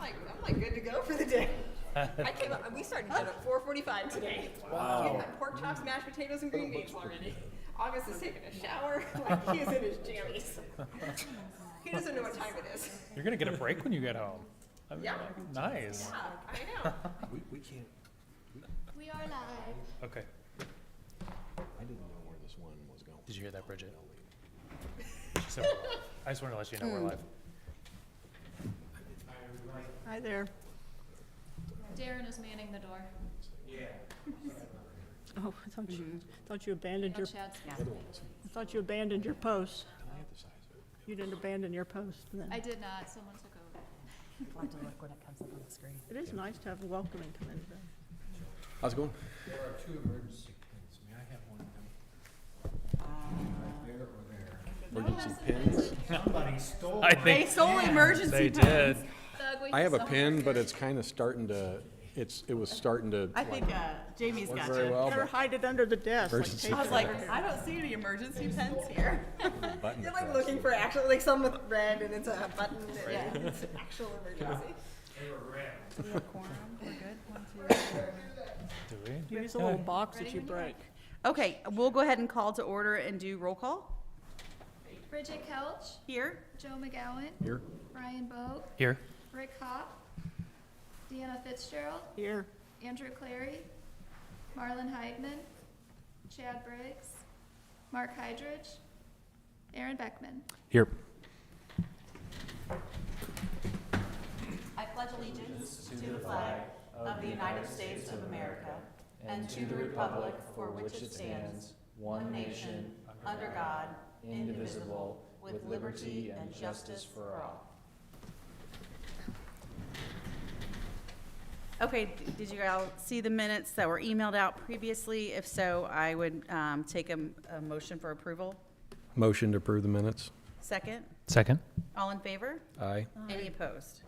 I'm like good to go for the day. We started dinner at 4:45 today. Wow. We had pork chops, mashed potatoes, and green beans already. August is taking a shower. Like he is in his jammies. He doesn't know what time it is. You're gonna get a break when you get home. I mean, Yeah. Nice. Yeah, I know. We can't, We are live. Okay. I didn't know where this one was going. Did you hear that, Bridget? So, I just wanted to let you know we're live. Hi there. Darren is manning the door. Oh, I thought you abandoned your, Chad's. I thought you abandoned your post. You didn't abandon your post then. I did not. Someone took over. We'll have to look when it comes up on the screen. It is nice to have a welcoming committee though. How's it going? There are two emergency pins. May I have one of them? Right there or there? Emergency pins? Somebody stole I my think stole emergency they did. Doug, we I have a someone- pin, but it's kind of starting to, it was starting to. I think Jamie's work got very you. well, Better but hide it under the desk. Like Emergency tape I was it like, over here. I don't see any emergency pens here. button You're to like press. looking for actual, like some with red and it's a button and it's an actual emergency. Do we? Use a little box that you break. Okay, we'll go ahead and call to order and do roll call. Bridget Couch, Here. Joe McGowan, Here? Ryan Boat, Here. Rick Hop, Deanna Fitzgerald, Here, Andrew Clary, Marlon Heidman, Chad Briggs, Mark Hydridge, Aaron Beckman. Here. I pledge allegiance to the flag of the United States of America and to the republic for which it stands, one nation, under God, indivisible, with liberty and justice for all. Okay, did you all see the minutes that were emailed out previously? If so, I would take a motion for approval. Motion to approve the minutes? Second, Second. all in favor? Aye. Any opposed?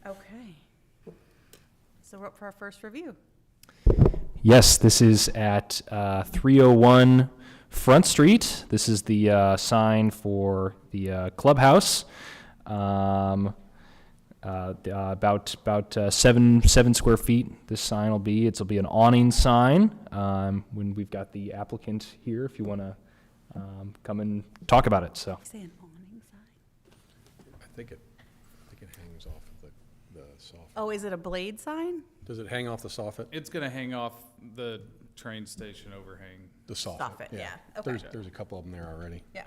Okay. So we're up for our first review. Yes, this is at 301 Front Street. This is the sign for the clubhouse. About 7 square feet. This sign will be. It'll be an awning sign. When we've got the applicant here, if you want to come and talk about it. So Say an awning sign. I think it hangs off of the soffit. Oh, is it a blade sign? Does it hang off the soffit? It's gonna hang off the train station overhang. The soffit. Soffit, yeah. Okay. There's a couple of them there already. Yeah.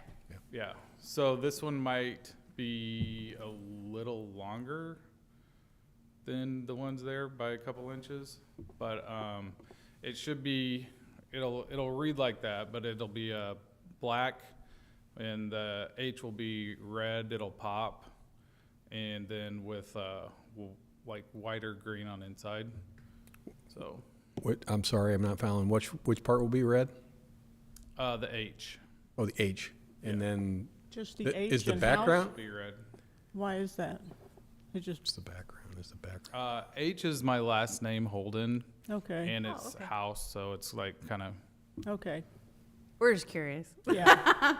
Yeah, so this one might be a little longer than the ones there by a couple inches, but it should be, it'll read like that, but it'll be black, and the H will be red, it'll pop, and then with like whiter green on inside. So What, I'm sorry, I'm not following. Which part will be red? the H Oh, the H. And then, just the H is the in house? background? will be red. Why is that? It just, It's the background, is the background. H is my last name, Holden, okay, and it's okay. house, so it's like kind of okay, We're just curious. yeah.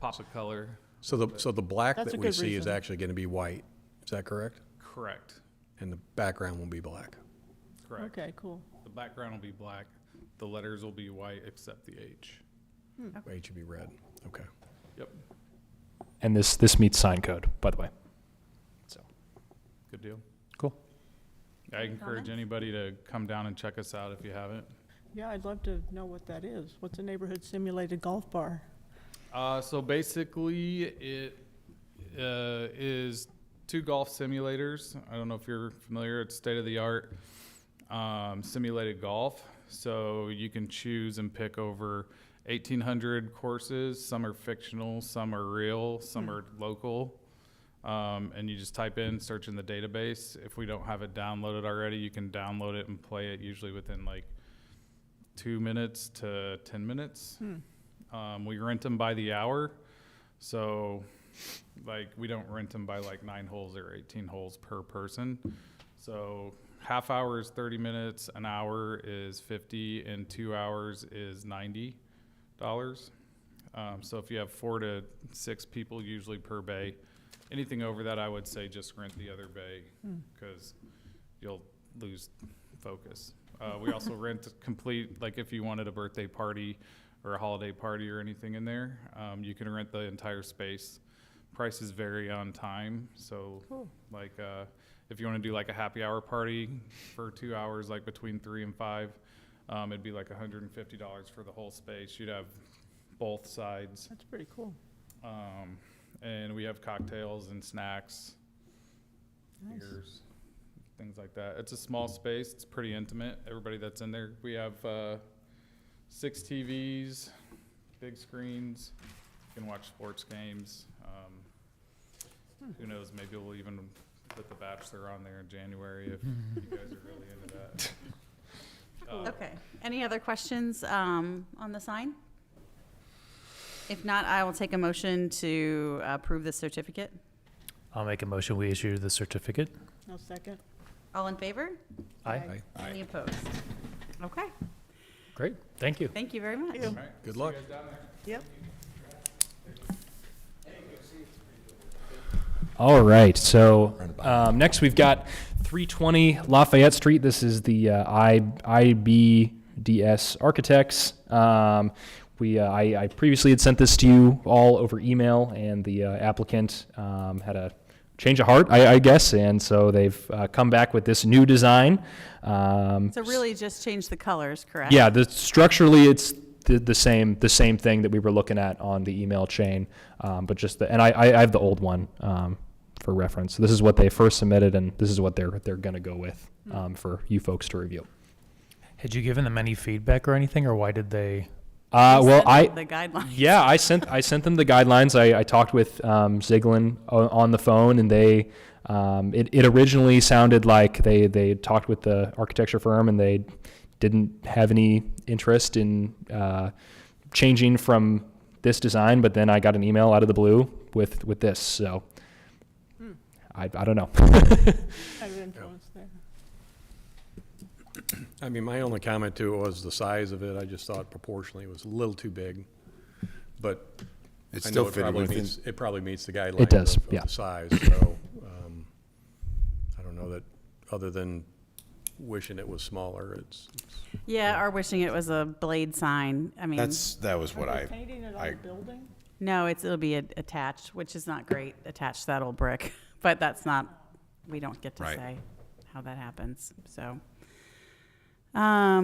pop of color. So the black That's that a we good see is reason. actually gonna be white. Is that correct? Correct. And the background will be black. Correct. Okay, cool. The background will be black. The letters will be white except the H. H should be red. Okay. Yep. and this meets sign code, by the way. So Good deal. cool. I encourage anybody to come down and check us out if you haven't. Yeah, I'd love to know what that is. What's a neighborhood simulated golf bar? So basically, it is 2 golf simulators. I don't know if you're familiar. It's state of the art simulated golf. So you can choose and pick over 1,800 courses. Some are fictional, some are real, some are local. And you just type in, search in the database. If we don't have it downloaded already, you can download it and play it usually within like 2 minutes to 10 minutes. We rent them by the hour. So like we don't rent them by like 9 holes or 18 holes per person. So half hour is 30 minutes, an hour is 50, and 2 hours is $90. So if you have 4 to 6 people usually per bay, anything over that, I would say just rent the other bay, because you'll lose focus. We also rent complete, like if you wanted a birthday party or a holiday party or anything in there, you can rent the entire space. Prices vary on time, so like if you want to do like a happy hour party for 2 hours, like between 3 and 5, it'd be like $150 for the whole space. You'd have both sides. That's pretty cool. And we have cocktails and snacks, Nice. beers, things like that. It's a small space. It's pretty intimate. Everybody that's in there. We have 6 TVs, big screens. You can watch sports games. Who knows? Maybe we'll even put The Bachelor on there in January if you guys are really into that. Okay. Any other questions on the sign? If not, I will take a motion to approve the certificate. I'll make a motion, we issue the certificate. No second. All in favor? Aye. Any opposed? Okay. Great, thank you. Thank you very much. Thank you. All right. Good See luck. you guys down there. Yep. All right, so next we've got 320 Lafayette Street. This is the IBDS Architects. I previously had sent this to you all over email, and the applicant had a change of heart, I guess, and so they've come back with this new design. So really just change the colors, correct? Yeah, structurally it's the same thing that we were looking at on the email chain, but just and I have the old one for reference. This is what they first submitted, and this is what they're going to go with for you folks to review. Had you given them any feedback or anything, or why did they? Well, The guidelines. yeah, I sent them the guidelines. I talked with Ziegler on the phone, and they it originally sounded like they talked with the architecture firm, and they didn't have any interest in changing from this design. But then I got an email out of the blue with this, so I don't know. Have influence there. I mean, my only comment to it was the size of it. I just thought proportionally it was a little too big. But It's I still know it fitting probably within. meets, it probably meets the guidelines does, of yeah. the size. So I don't know that, other than wishing it was smaller, it's Yeah, or wishing it was a blade sign. I mean, That was what Are I, they painting it on I- the building? no, it'll be attached, which is not great, attached to that old brick. But that's not, we don't get to Right. say how that happens, so. I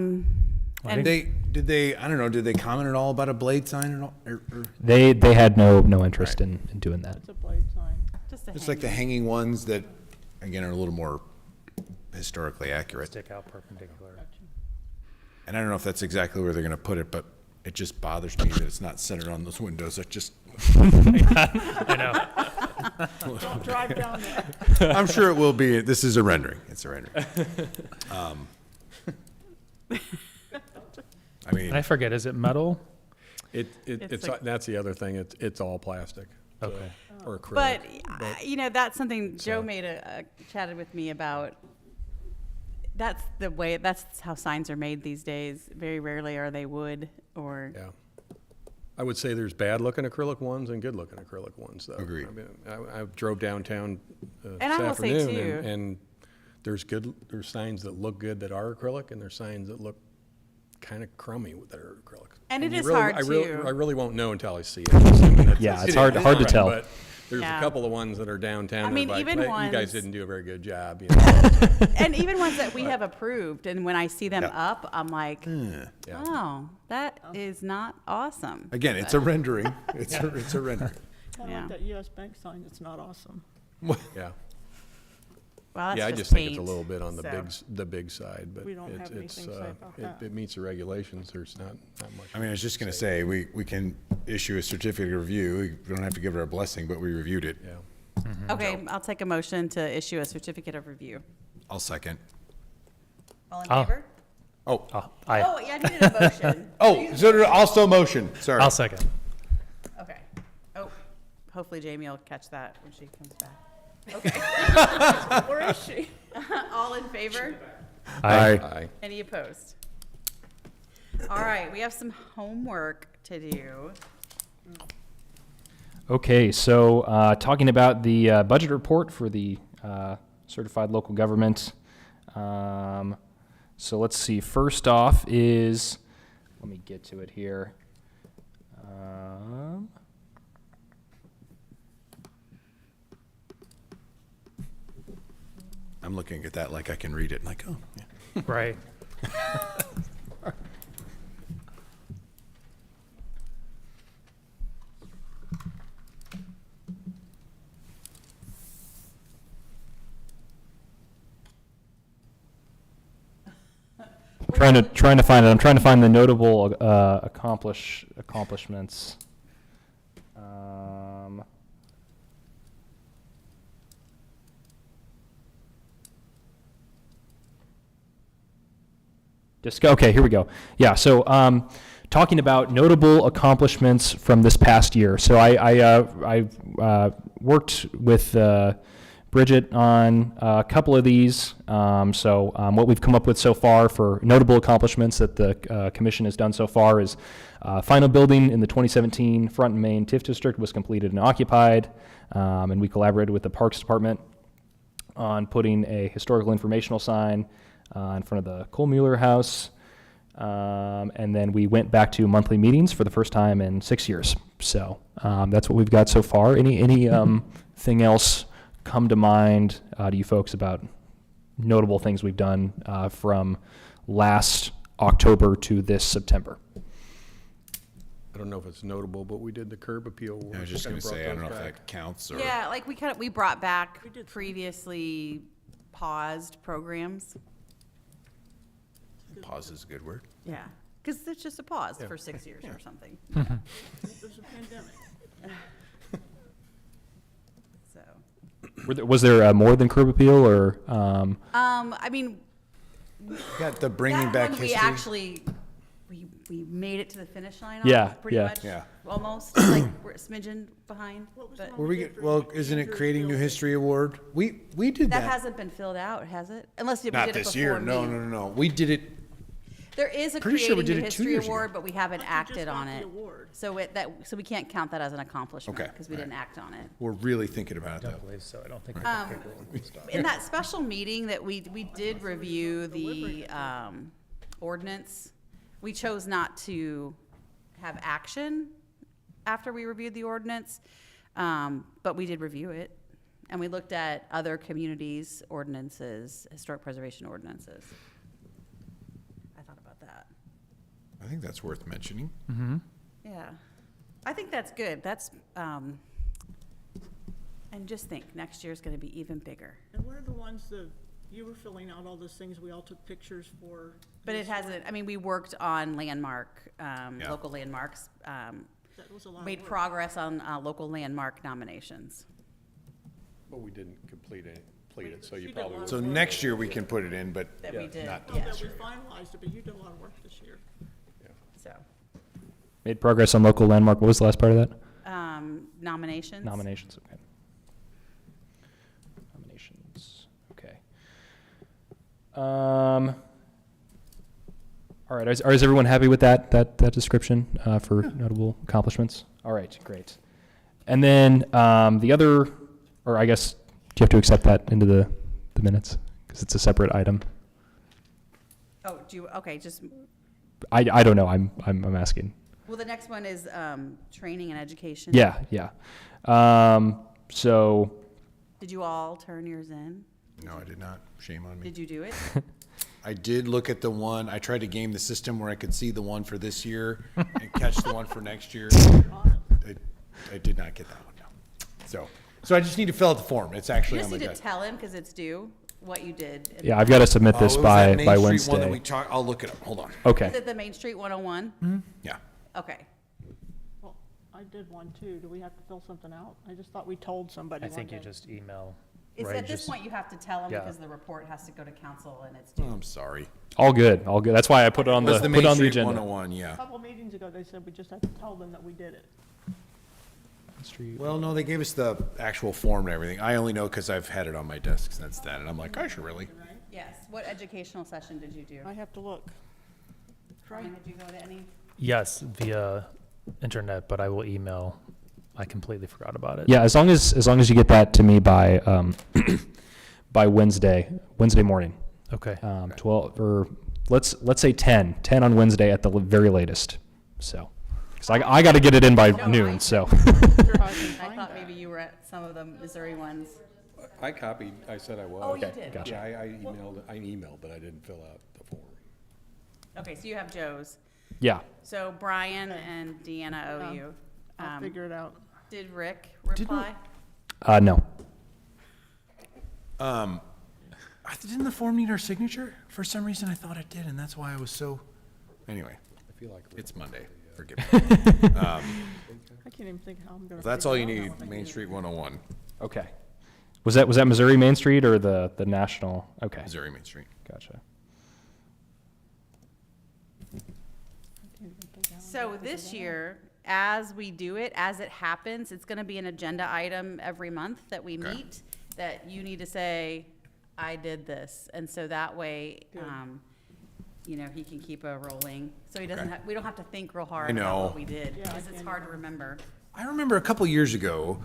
And did they, I don't know, did they comment at all about a blade sign at all? Or They had no interest in doing that. It's a blade sign. just a it's like the hanging. hanging ones that, again, are a little more historically accurate. stick out perpendicular? And I don't know if that's exactly where they're gonna put it, but it just bothers me that it's not centered on those windows. It just, I know. Don't drive down there. I'm sure it will be, this is a rendering. It's a rendering. I mean, I forget, is it metal? it's like- that's the other thing. It's all plastic. so- Okay. Or acrylic. But, that's something Joe chatted with me about. That's the way, that's how signs are made these days. Very rarely are they wood or, Yeah. I would say there's bad-looking acrylic ones and good-looking acrylic ones, though. Agreed. I mean, I drove downtown this And I will say, afternoon, too- and there's signs that look good that are acrylic, and there's signs that look kind of crummy that are acrylic. And it you is really- hard, I too. really won't know until I see it. I mean, Yeah, it's hard to right, tell. But there's Yeah. a couple of ones that are downtown. I that are mean, like, even "Hey, you ones- guys didn't do a very good job. You know? and even ones that we have approved. And when I see them Yeah. up, I'm like, Yeah. oh, that is not awesome. again, it's a rendering. It's a rendering. Kind of Yeah. like that US Bank sign, it's not awesome. Yeah. Well, that's Yeah, I just just think it's a paint, little bit on the so. big side, but We don't have it's, anything to say about that. it meets the regulations. There's not much. I mean, I was just gonna say, we can issue a certificate of review. We don't have to give it our blessing, but we reviewed it. Yeah. Okay, I'll take a motion to issue a certificate of review. I'll second. All in Oh. favor? Oh, Aye. Oh, yeah, I needed a motion. so did also motion, sorry. I'll second. Okay. Oh, hopefully Jamie will catch that when she comes back. Where is she? All in favor? Aye. Aye. Any opposed? All right, we have some homework to do. Okay, so talking about the budget report for the certified local government. So let's see. First off is, let me get to it here. I'm looking at that like I can read it, like, oh, yeah. Right. Trying to find it. I'm trying to find the notable accomplishments. Okay, here we go. Yeah, so talking about notable accomplishments from this past year. So I worked with Bridget on a couple of these. What we've come up with so far for notable accomplishments that the commission has done so far is final building in the 2017 Front and Main TIF district was completed and occupied, and we collaborated with the Parks Department on putting a historical informational sign in front of the Cole Mueller House. And then we went back to monthly meetings for the first time in 6 years. So that's what we've got so far. Any thing else come to mind to you folks about notable things we've done from last October to this September? I don't know if it's notable, but we did the curb appeal. I was just going to say, I don't know if that counts or. Yeah, like we brought back previously paused programs. Pause is a good word. Yeah, because it's just a pause for 6 years or something. There's a pandemic. So. Was there more than curb appeal, or? I mean, Got the bringing that back one history. we actually we made it to the finish line. On, Yeah, pretty yeah. much. Yeah. Almost like we're a smidgen behind. But Were we, well, isn't it creating new history award? We did that that. hasn't been filled out, has it? Unless we Not did it this before year. me. No. We did it. There is a Pretty sure we Creating did New it 2 History years ago. Award, but we haven't But you just acted got on the it. award. So we can't count that as an accomplishment Okay, because we didn't act on it. We're really thinking about it I though. don't believe so. I don't think. In that special meeting that we did review the ordinance, we chose not to have action after we reviewed the ordinance, but we did review it. And we looked at other communities' ordinances, historic preservation ordinances. I thought about that. I think that's worth mentioning. Yeah, I think that's good. That's, and just think, next year's gonna be even bigger. And what are the ones that, you were filling out all those things we all took pictures for? But it hasn't, I mean, we worked on landmark, local landmarks, That was a lot of made work. progress on, local landmark nominations. But we didn't complete it, so you did a probably. lot of So next year we can put it in, but That we did, not Oh, yeah, that we finalized it, but you did a lot of work this year. so, Made progress on local landmark. What was the last part of that? nominations. Nominations, okay. Nominations, okay. All right, is everyone happy with that description for notable accomplishments? All right, great. And then the other, or I guess, do you have to accept that into the minutes? Because it's a separate item. Oh, okay, just, I don't know, I'm asking. well, the next one is, training and education. Yeah. So, Did you all turn yours in? no, I did not. Shame on me. Did you do it? I did look at the one, I tried to game the system where I could see the one for this year and catch the one for next year. I did not get that one, no. So I just need to fill out the form. It's You actually just on my need to desk. tell him, because it's due, what you did. in yeah, I've got to submit Oh, this it was by that Main Street one that Wednesday. we talked, I'll look it up. Hold on. Okay. Is it the Main Street 101? Yeah. Okay. Well, I did one too. Do we have to fill something out? I just thought we told somebody I one think you day. just email. It's right, at this just- point you have to tell him Yeah. because the report has to go to council and it's Oh, due. I'm sorry. All good. That's why I put it on Was the Main put on the Street agenda. 101, A yeah. couple meetings ago, they said we just had to tell them that we did it. Street. Well, no, they gave us the actual form and everything. I only know because I've had it on my desk since then, and I'm like, I should really. Yes. What educational session did you do? I have to look. Ryan, did you go to any? Yes, via internet, but I will email I completely forgot about it. Yeah, as long as you get that to me by by Wednesday morning, Okay. 12 or let's say 10 on Wednesday at the very latest. So, because I got to get it in by noon. So. I thought maybe you were at some of the Missouri ones. I copied, I said I was. Oh, you did? Gotcha. Yeah, I emailed, but I didn't fill out the form. Okay, so you have Joe's. Yeah. So Brian and Deanna owe you. I'll figure it out. Did Rick reply? No. Didn't the form need our signature? For some reason, I thought it did, and that's why I was so. Anyway, I feel like it's Monday. Forgive me. I can't even think how I'm gonna. That's all you figure it need. out if I Main can't. Street 101, Okay. Was that Missouri Main Street or the national? Okay. Missouri Main Street. Gotcha. I can't even think how I'm So gonna this figure it year, as we do it, as it happens, it's gonna be an agenda item every month that we Okay. meet, that you need to say, I did this. And so that way, Good. he can keep a rolling. So he doesn't Okay. we don't have to think real hard I know. about what we did, Yeah, I because it's can't hard to remember. I remember a couple years ago,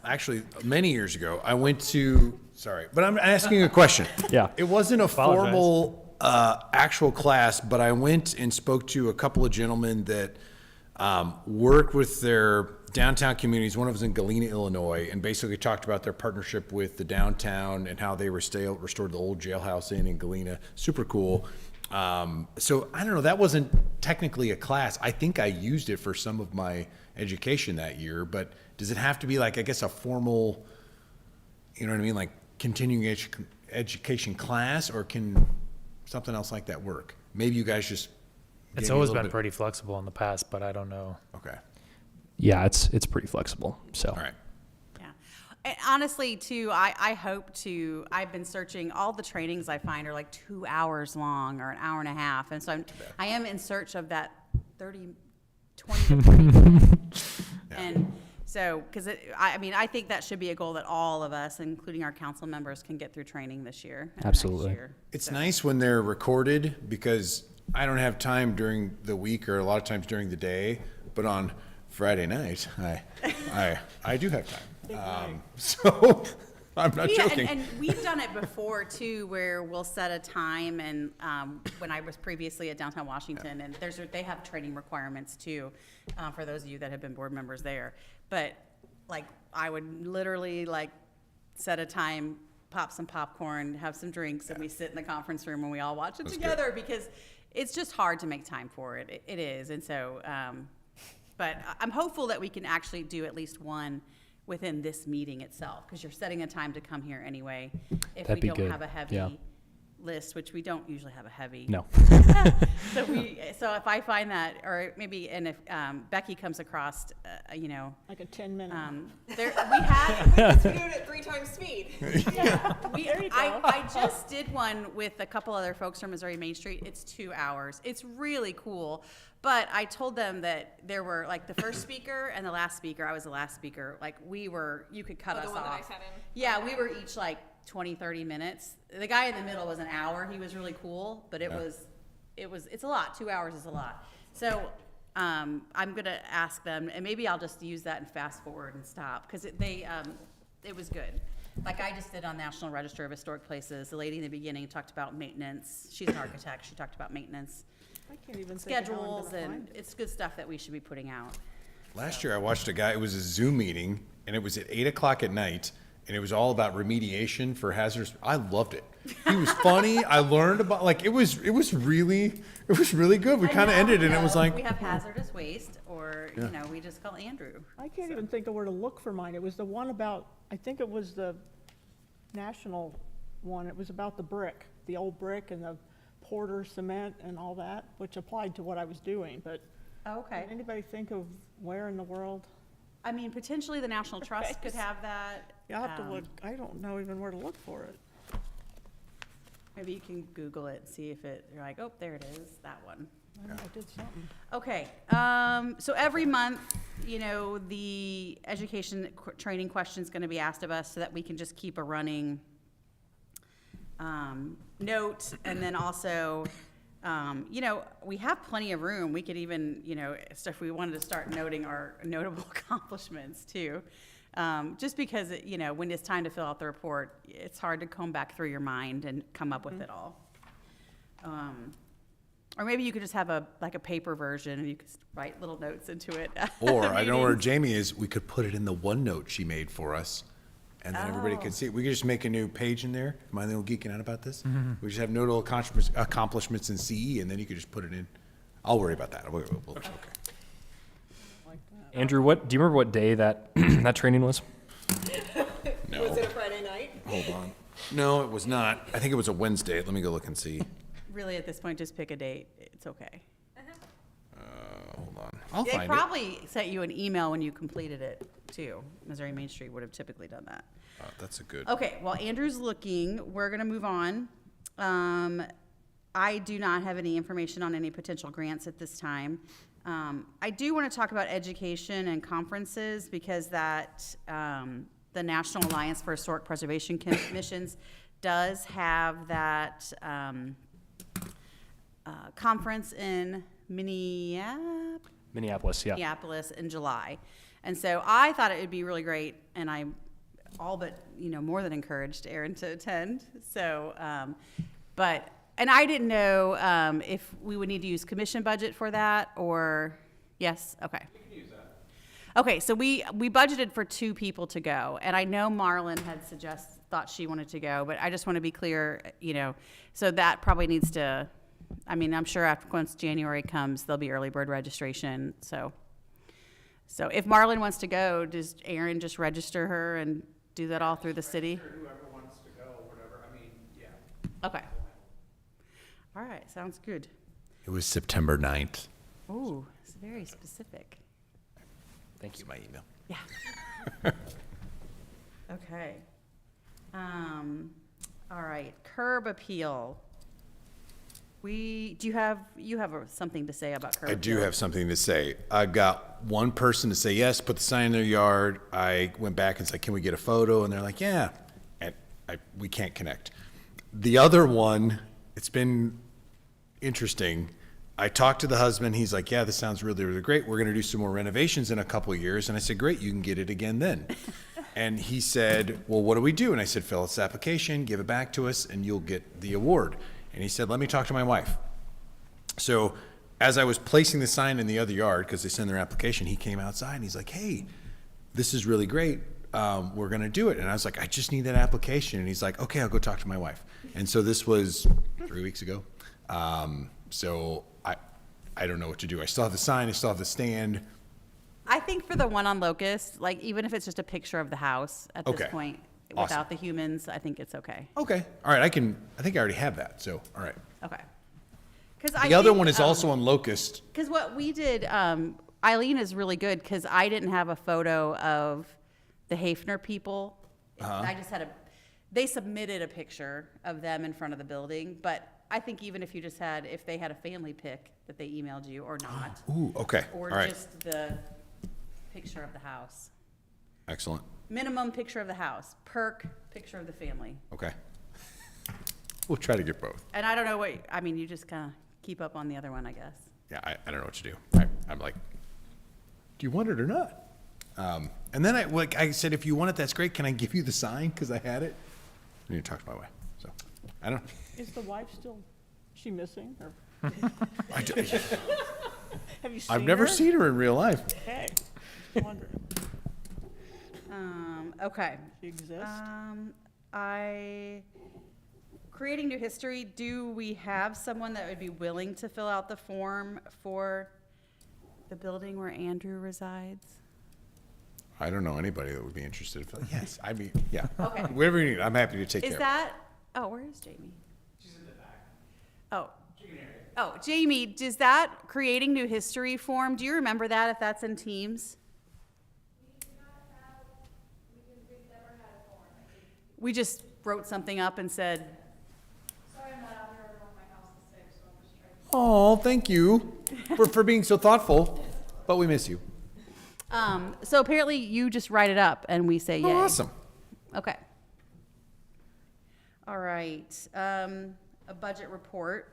actually many years ago, I went to. Sorry, but I'm asking a question. Yeah. It wasn't a Apologize. formal actual class, but I went and spoke to a couple of gentlemen that work with their downtown communities. One of them was in Galena, Illinois, and basically talked about their partnership with the downtown and how they restored the old jailhouse in Galena. Super cool. So I don't know, that wasn't technically a class. I think I used it for some of my education that year, but does it have to be like, I guess, a formal, you know what I mean, like continuing education class, or can something else like that work? Maybe you guys just. It's gave me a always little been bit- pretty flexible in the past, but I don't know. Okay, Yeah, it's pretty flexible. So. all right. Yeah. And honestly, too, I hope to, I've been searching, all the trainings I find are like 2 hours long or an hour and a half. And so I am in search of that 20 to 30 minutes. And so, because I think that should be a goal that all of us, including our council members, can get through training this year. And next Absolutely. year. It's So- nice when they're recorded, because I don't have time during the week or a lot of times during the day, but on Friday night, I do have time. So I'm not Yeah, joking. and we've done it before too, where we'll set a time, and when I was previously at downtown Washington, and they have training requirements too, for those of you that have been board members there. But like, I would literally like set a time, pop some popcorn, have some drinks, and we sit in the conference room and we all watch it That's together, because it's just hard to make time for it. It is, and so, but I'm hopeful that we can actually do at least one within this meeting itself, because you're setting a time to come here anyway. If That'd be we don't good. have a heavy Yeah. list, which we don't usually have a heavy. No. So if I find that, or maybe, and if Becky comes across, Like a 10-minute. there, we had, We're doing it 3 times speed. I just did one with a couple other folks from Missouri Main Street. It's 2 hours. It's really cool. But I told them that there were, like, the first speaker and the last speaker, I was the last speaker, like, you could cut Oh, us the one that I off. sat in? Yeah, we were each like 20, 30 minutes. The guy in the middle was an hour. He was really cool, but it's a lot. 2 hours is a lot. So, I'm gonna ask them, and maybe I'll just use that and fast forward and stop, because it was good. Like I just did on National Register of Historic Places. The lady in the beginning talked about maintenance. She's an architect. She talked about maintenance I can't even think of how I'm schedules, gonna and find it. it's good stuff that we should be putting out. Last year, I watched a guy, it was a Zoom meeting, and it was at 8 o'clock at night, and it was all about remediation for hazardous. I loved it. He was funny. I learned about, like, it was really good. We And kind of now, ended, and it was like, we have hazardous waste, or, we just call Andrew. I can't even think of where to look for mine. It was the one about, I think it was the national one. It was about the brick, the old brick and the Porter cement and all that, which applied to what I was doing. But Okay. can anybody think of where in the world? I mean, potentially the National Trust could have that. You have to look. I don't know even where to look for it. Maybe you can Google it, see if you're like, oh, there it is, that one. I know I did something. Okay, so every month, the education training question is gonna be asked of us, so that we can just keep a running note, and then also, You know, we have plenty of room. We could even, you know, if we wanted to start noting our notable accomplishments too. Just because, you know, when it's time to fill out the report, it's hard to comb back through your mind and come up with it all. Or maybe you could just have a paper version and you could write little notes into it. Or I know where Jamie is. We could put it in the OneNote she made for us, and then everybody could see it. We could just make a new page in there. Am I the only geeking out about this? We just have notable accomplishments in CE, and then you could just put it in. I'll worry about that. Okay. Andrew, do you remember what day that that training was? No. Was it a Friday night? Hold on. No, it was not. I think it was a Wednesday. Let me go look and see. Really, at this point, just pick a date. It's okay. Hold on. I'll They find it. probably sent you an email when you completed it too. Missouri Main Street would have typically done that. That's a good. Okay, while Andrew's looking, we're gonna move on. I do not have any information on any potential grants at this time. I do want to talk about education and conferences because that, the National Alliance for Historic Preservation Commissions does have that, conference in Minneapolis, yeah. Minneapolis in July. And so I thought it would be really great, and I all but, you know, more than encouraged Aaron to attend. So, and I didn't know if we would need to use commission budget for that, or, yes, okay. You can use that. Okay, so we budgeted for 2 people to go, and I know Marlon had thought she wanted to go, but I just want to be clear, you know, so that probably needs to, I mean, I'm sure once January comes, there'll be early bird registration. So if Marlon wants to go, does Aaron just register her and do that all through the city? Whoever wants to go, whatever, I mean, yeah. Okay. All right, sounds good. It was September 9th. Ooh, it's very specific. Thank you. My email. Yeah. Okay. All right, curb appeal. You have something to say about curb I appeal? do have something to say. I got one person to say yes, put the sign in their yard. I went back and said, can we get a photo? And they're like, yeah. And we can't connect. The other one, it's been interesting. I talked to the husband. He's like, yeah, this sounds really, really great. We're going to do some more renovations in a couple of years. And I said, great, you can get it again then. And he said, well, what do we do? And I said, fill out this application, give it back to us, and you'll get the award. And he said, let me talk to my wife. So as I was placing the sign in the other yard, because they send their application, he came outside and he's like, hey, this is really great. We're going to do it. And I was like, I just need that application. And he's like, okay, I'll go talk to my wife. And so this was 3 weeks ago. So I don't know what to do. I still have the sign. I still have the stand. I think for the one on Locust, like even if it's just a picture of the house at this Okay. point, Awesome. without the humans, I think it's okay. Okay. All right. I think I already have that. So, all right. Okay. Because The other one is also on Locust. Because what we did, Eileen is really good because I didn't have a photo of the Hafner people. I just had they submitted a picture of them in front of the building, but I think even if you just if they had a family pic that they emailed you or not, Ooh, okay. or All right. just the picture of the house. Excellent. Minimum picture of the house, perk, picture of the family. Okay. We'll try to get both. And I don't know you just kind of keep up on the other one, I guess. Yeah, I don't know what to do. I'm like, do you want it or not? And then I said, if you want it, that's great. Can I give you the sign? Because I had it. I need to talk to my wife. So, I don't know. Is the wife still, she missing, or I d- have you seen her? I've never seen her in real life. Okay, just wondering, Okay. she exists? Creating new history, do we have someone that would be willing to fill out the form for the building where Andrew resides? I don't know anybody that would be interested. Yes, I mean, yeah. Okay. Whatever you need, I'm happy to take Is care that, where is Jamie? She's in the back. Oh, Jamie, does that creating new history form, do you remember that if that's in Teams? We just wrote something up and said, Oh, thank you for being so thoughtful, but we miss you. so apparently you just write it up and we say yay. Awesome. Okay. All right, a budget report.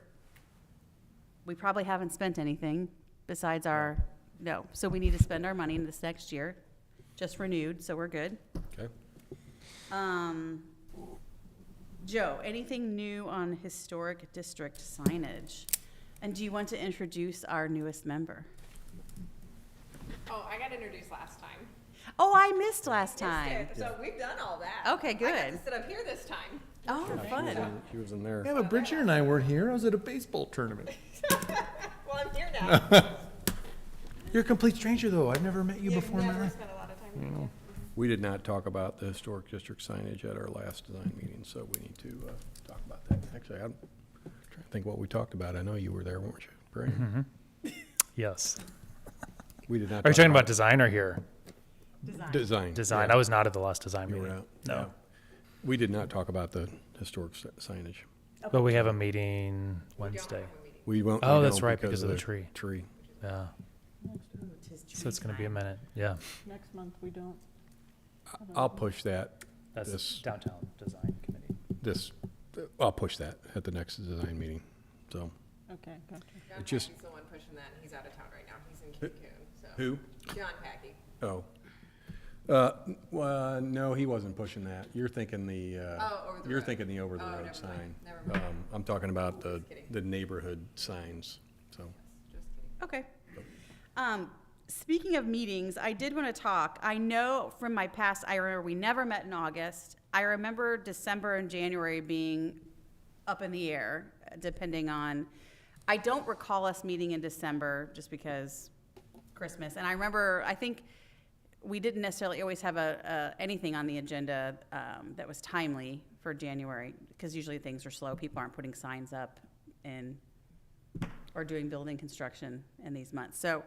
we probably haven't spent anything besides our, no. So we need to spend our money in this next year. Just renewed, so we're good. Okay. Joe, anything new on historic district signage? And do you want to introduce our newest member? Oh, I got introduced last time. Oh, I missed last Missed time. it. So we've done all that. Okay, I got good. to sit up here this time. Oh, fun. She was in there. Yeah, but Bridget and I weren't here. I was at a baseball tournament. Well, I'm here now. You're a complete stranger, though. I've never met you You've before in my never life. spent a lot of time with you. We did not talk about the historic district signage at our last design meeting, so we need to talk about that. Actually, I'm trying to think what we talked about. I know you were there, weren't you, Brian? Yes. We did not. Are you talk talking about design or here? Design. Design. yeah. I was not at the last design You were meeting. out. No. Yeah. We did not talk about the historic signage. But we have a meeting We don't Wednesday. have a meeting. We won't. Oh, we that's don't right, because of the tree. Tree. Yeah. So it's going to be a minute. Yeah. Next month, we don't. I'll push that. That's This- downtown design committee. I'll push that at the next design meeting. So, Okay, gotcha. John just- Packy's the one pushing that, and he's out of town right now. He's in Cancun, so. who? John Packy. Oh. Well, no, he wasn't pushing that. You're thinking the, Oh, over the you're road. thinking the over the Oh, road never sign. mind. Never mind. I'm talking about Just kidding. the neighborhood signs, so. Just kidding. Okay. Speaking of meetings, I did want to talk. I know from my past, I remember we never met in August. I remember December and January being up in the air, depending on, I don't recall us meeting in December just because Christmas. And I remember, I think we didn't necessarily always have anything on the agenda that was timely for January, because usually things are slow. People aren't putting signs up or doing building construction in these months. So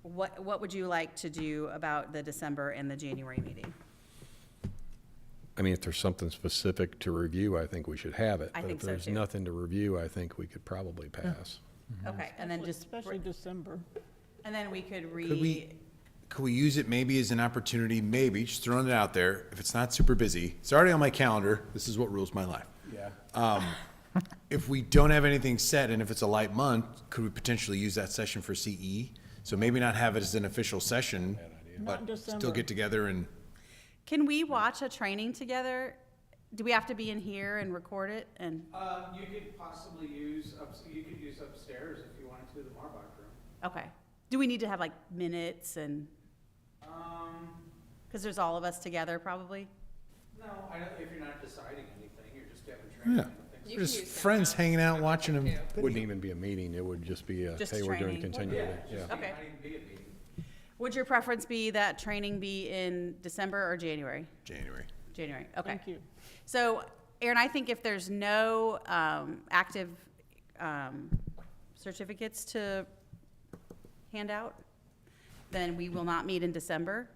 what would you like to do about the December and the January meeting? I mean, if there's something specific to review, I think we should have it. I think so, But if there's too. nothing to review, I think we could probably pass. Okay, and then just, Especially December. and then we could Could we use it maybe as an opportunity, maybe, just throwing it out there, if it's not super busy, it's already on my calendar, this is what rules my life. Yeah. If we don't have anything set and if it's a light month, could we potentially use that session for CE? So maybe not have it as an official session, Not in but still December. get together and, Can we watch a training together? Do we have to be in here and record it? And, You could possibly use, you could use upstairs if you wanted to, the Marbach room. okay. Do we need to have like minutes and, because there's all of us together probably? No, I don't, if you're not deciding anything, you're just having training. yeah. I think so. You We're can just use friends downtown. hanging out, watching them. Too. Wouldn't even be a meeting, it would just be, Just hey, we're doing training. continuing, yeah. Okay. Not even be a meeting. Would your preference be that training be in December or January? January. January, okay. Thank you. So, Aaron, I think if there's no active certificates to hand out, then we will not meet in December.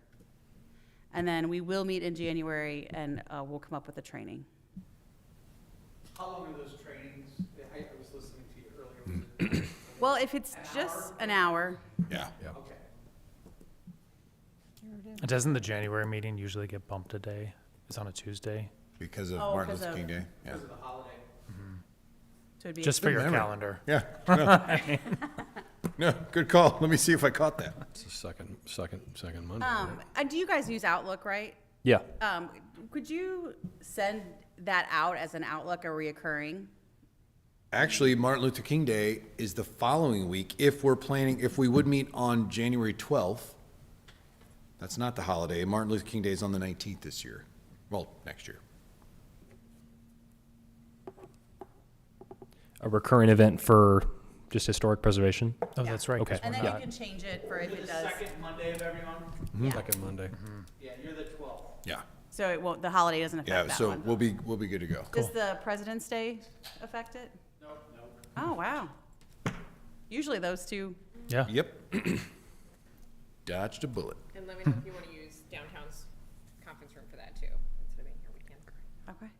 And then we will meet in January, and we'll come up with a training. How long are those trainings? I was listening to you earlier. Well, if it's just an hour, Yeah. Okay. Doesn't the January meeting usually get bumped a day? It's on a Tuesday. Because of Oh, Martin 'cause Luther of- King Day. Yeah. Because of the holiday. so it'd be. Just for your memory. calendar. Yeah. No. No, good call. Let me see if I caught that. It's the second Monday. right? And do you guys use Outlook, right? Yeah. Could you send that out as an Outlook or reoccurring? Actually, Martin Luther King Day is the following week. If we're planning, if we would meet on January 12th, that's not the holiday. Martin Luther King Day is on the 19th this year. Well, next year. A recurring event for just historic preservation. Oh, that's right. 'cause Okay. And we're then you not- can change it for if You're it the does. second Monday of every month? Yeah. Second Monday. Yeah, you're the 12th. Yeah. So it won't, the holiday doesn't affect Yeah, that so one. we'll be good to go. Does the President's Day affect it? Nope. Oh, wow. Usually those two, Yeah. Yep. Dodged a bullet. And let me know if you want to use downtown's conference room for that too, instead of being here weekend. okay.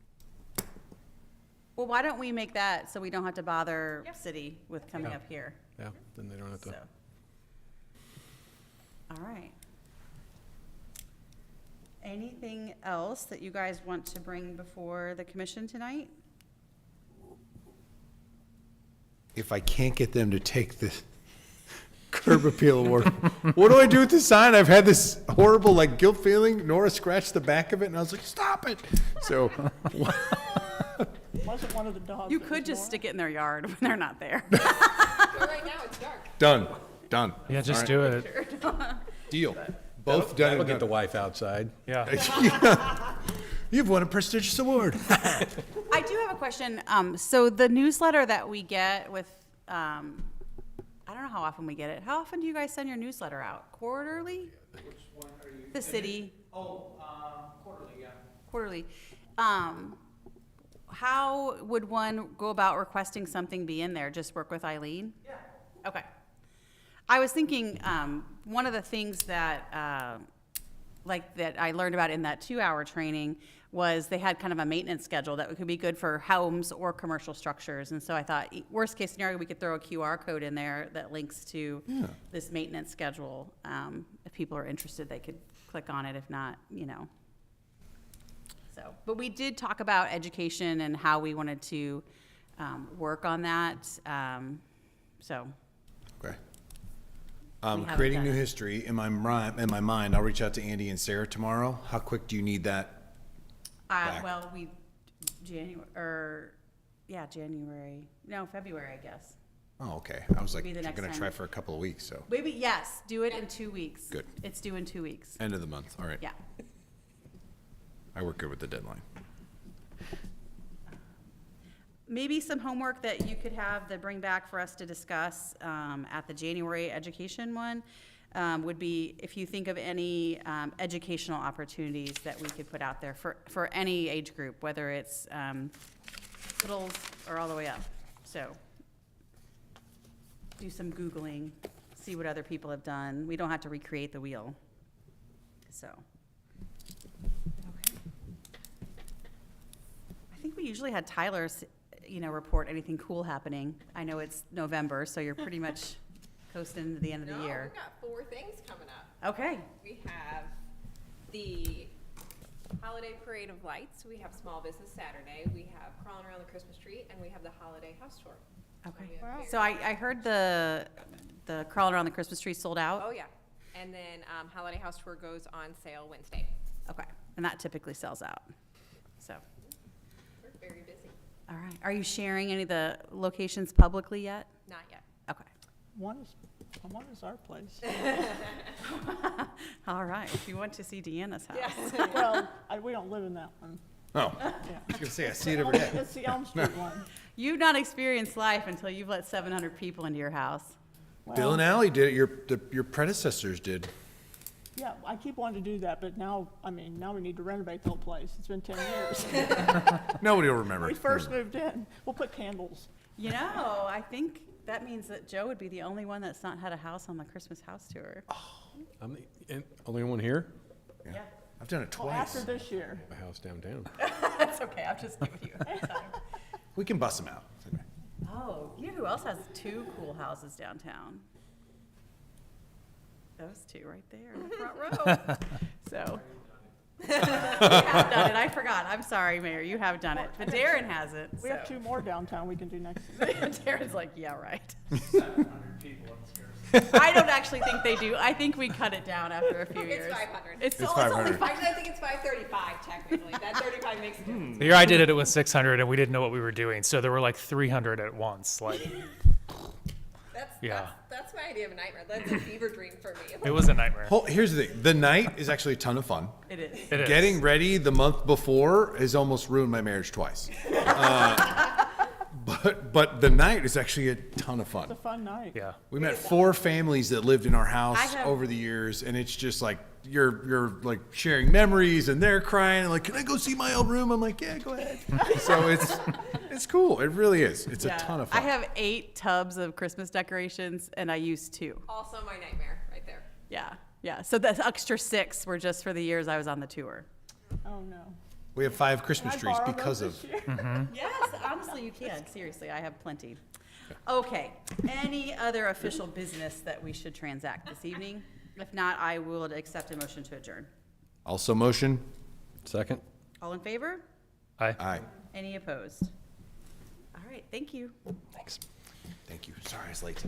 Well, why don't we make that so we don't have to bother Yep. city with coming up here? Yeah, then they don't have So. to. All right. Anything else that you guys want to bring before the commission tonight? if I can't get them to take the curb appeal award, what do I do with this sign? I've had this horrible like guilt feeling. Nora scratched the back of it and I was like, stop it. So Wasn't one of the dogs. You that could was just Nora? stick it in their yard when they're not there. But right now, it's dark. done. Yeah, just do it. Deal. Both done That'll and get the done. wife outside. Yeah. You've won a prestigious award. I do have a question. So the newsletter that we get with, I don't know how often we get it. How often do you guys send your newsletter out? Quarterly? Which one are you? The city, Quarterly, yeah. quarterly. How would one go about requesting something be in there? Just work with Eileen? Yeah. Okay. I was thinking, one of the things that, that I learned about in that 2-hour training was they had kind of a maintenance schedule that could be good for homes or commercial structures. And so I thought, worst case scenario, we could throw a QR code in there that links to this maintenance schedule. If people are interested, they could click on it. If not, So, but we did talk about education and how we wanted to work on that. So. Okay. haven't Creating done new it. history in my mind. I'll reach out to Andy and Sarah tomorrow. How quick do you need that? Back. Well, February, I guess. Oh, okay. I was like, Maybe the I'm next gonna time. try for a couple of weeks. So Maybe, yes, do it in 2 weeks. Good. It's due in 2 weeks. end of the month. All right. Yeah. I work good with the deadline. Maybe some homework that you could have that bring back for us to discuss at the January education one would be if you think of any educational opportunities that we could put out there for any age group, whether it's littles or all the way up. So do some Googling, see what other people have done. We don't have to recreate the wheel. So. Okay. I think we usually had Tyler, report anything cool happening. I know it's November, so you're pretty much coasting into the end of the year. We've got 4 things coming up. Okay. We have the Holiday Parade of Lights, we have Small Business Saturday, we have Crawling Around the Christmas Tree, and we have the Holiday House Tour. Okay. we have So I heard the Crawling Around the Christmas Tree sold out. Oh, yeah. And then Holiday House Tour goes on sale Wednesday. Okay. And that typically sells out. So, We're very busy. all right. Are you sharing any of the locations publicly yet? Not yet. Okay. One is our place. All right. If you want to see Deanna's house. Yes. Well, we don't live in that one. Oh, Yeah. I was gonna say I see it every day. It's the Elm Street one. You've not experienced life until you've let 700 people into your house. Bill Well, and Ally did it. Your predecessors did. Yeah, I keep wanting to do that, but now we need to renovate the whole place. It's been 10 years. Nobody will remember. We first moved in. We'll put candles. I think that means that Joe would be the only one that's not had a house on the Christmas house tour. I'm the only one here, Yeah. I've done it Well, twice. after this year. a house downtown. That's okay. I'm just giving you a hard time. We can bust them out. Oh, you know who else has 2 cool houses downtown? Those 2 right there in the front row. So. You have done it. I forgot. I'm sorry, Mayor. You have done it. But Darren hasn't. We have so. 2 more downtown we can do next year. Darren's like, yeah, right. 700 people upstairs. I don't actually think they do. I think we cut it down after a few It's years. 500. It's It's only 500. 500. Actually, I think it's 535 technically. That 35 makes a difference. The year I did it, it was 600, and we didn't know what we were doing, so there were like 300 at once. Like, Yeah. That's my idea of a nightmare. That's a fever dream for me. it was a nightmare. Here's the thing. The night is actually a ton of fun. It is. It is. Getting ready the month before has almost ruined my marriage twice. But the night is actually a ton of fun. It's a fun night. Yeah. We met 4 families that lived in our house I have- over the years, and it's just like you're like sharing memories, and they're crying like, "Can I go see my old room?" I'm like, "Yeah, go ahead." So it's cool. It really is. It's a ton of I fun. have 8 tubs of Christmas decorations, and I used 2. Also my nightmare right there. Yeah. So the extra 6 were just for the years I was on the tour. Oh, no. We have 5 Can Christmas I trees borrow because those of. this year? Yes, honestly, you can. Seriously, I have plenty. Okay. Any other official business that we should transact this evening? If not, I will accept a motion to adjourn. Also motion. Second? All in favor? Aye. Aye. Any opposed? All right, thank you. Thanks. Sorry, I was late.